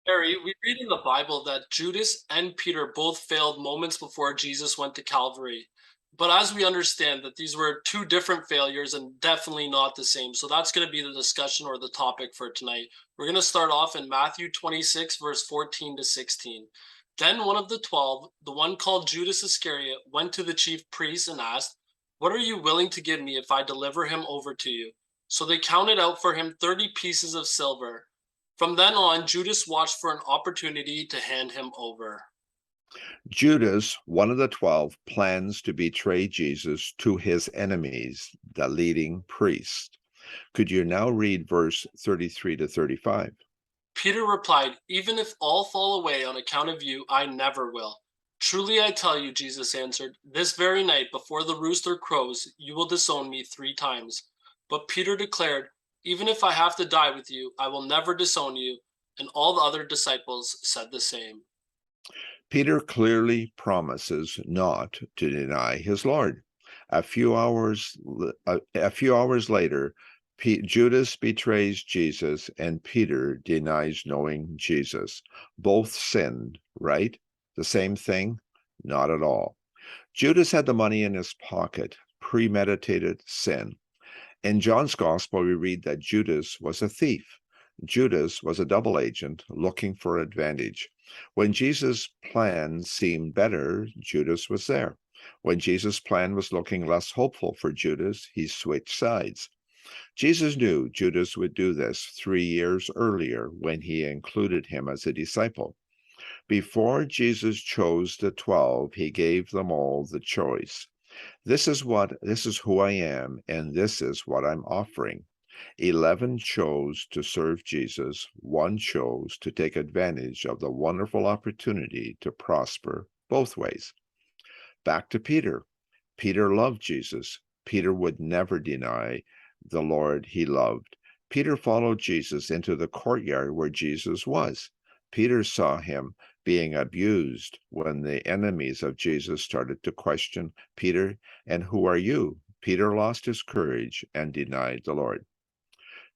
Harry, we read in the Bible that Judas and Peter both failed moments before Jesus went to Calvary. But as we understand that these were two different failures and definitely not the same. So that's going to be the discussion or the topic for tonight. We're going to start off in Matthew 26, verse 14 to 16. Then one of the 12, the one called Judas Iscariot, went to the chief priests and asked, "What are you willing to give me if I deliver him over to you?" So they counted out for him 30 pieces of silver. From then on, Judas watched for an opportunity to hand him over. Judas, one of the 12, plans to betray Jesus to his enemies, the leading priests. Could you now read verse 33 to 35? Peter replied, "Even if all fall away on account of you, I never will." "Truly I tell you," Jesus answered, "this very night before the rooster crows, you will disown me 3 times." But Peter declared, "Even if I have to die with you, I will never disown you." And all the other disciples said the same. Peter clearly promises not to deny his Lord. A few hours later, Judas betrays Jesus and Peter denies knowing Jesus. Both sinned, right? The same thing? Not at all. Judas had the money in his pocket, premeditated sin. In John's gospel, we read that Judas was a thief. Judas was a double agent looking for advantage. When Jesus' plan seemed better, Judas was there. When Jesus' plan was looking less hopeful for Judas, he switched sides. Jesus knew Judas would do this 3 years earlier when he included him as a disciple. Before Jesus chose the 12, he gave them all the choice. This is who I am, and this is what I'm offering. 11 chose to serve Jesus, one chose to take advantage of the wonderful opportunity to prosper both ways. Back to Peter. Peter loved Jesus. Peter would never deny the Lord he loved. Peter followed Jesus into the courtyard where Jesus was. Peter saw him being abused when the enemies of Jesus started to question Peter, "And who are you?" Peter lost his courage and denied the Lord.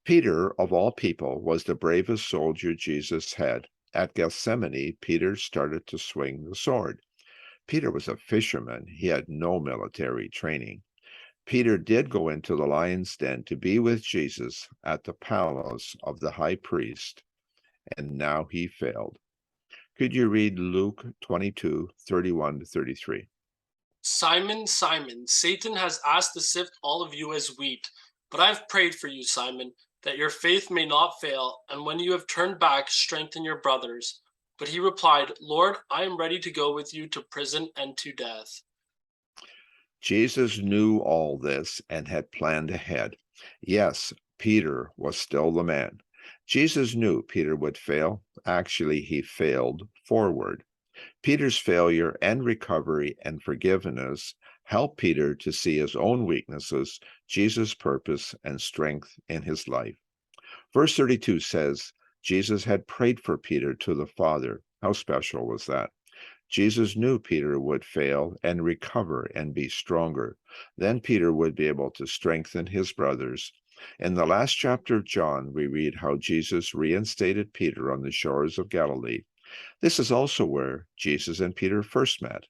Peter, of all people, was the bravest soldier Jesus had. At Gethsemane, Peter started to swing the sword. Peter was a fisherman. He had no military training. Peter did go into the lion's den to be with Jesus at the palace of the high priest, and now he failed. Could you read Luke 22:31 to 33? "Simon, Simon, Satan has asked to sift all of you as wheat, but I have prayed for you, Simon, that your faith may not fail, and when you have turned back, strengthen your brothers." But he replied, "Lord, I am ready to go with you to prison and to death." Jesus knew all this and had planned ahead. Yes, Peter was still the man. Jesus knew Peter would fail. Actually, he failed forward. Peter's failure and recovery and forgiveness helped Peter to see his own weaknesses, Jesus' purpose, and strength in his life. Verse 32 says, Jesus had prayed for Peter to the Father. How special was that? Jesus knew Peter would fail and recover and be stronger. Then Peter would be able to strengthen his brothers. In the last chapter of John, we read how Jesus reinstated Peter on the shores of Galilee. This is also where Jesus and Peter first met.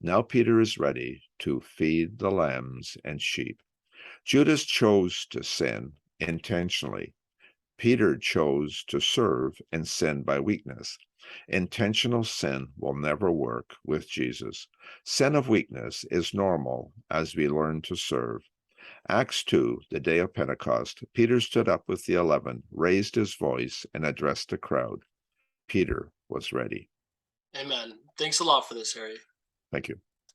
Now Peter is ready to feed the lambs and sheep. Judas chose to sin intentionally. Peter chose to serve and sin by weakness. Intentional sin will never work with Jesus. Sin of weakness is normal as we learn to serve. Acts 2, the day of Pentecost, Peter stood up with the 11, raised his voice, and addressed the crowd. Peter was ready. Amen. Thanks a lot for this, Harry. Thank you.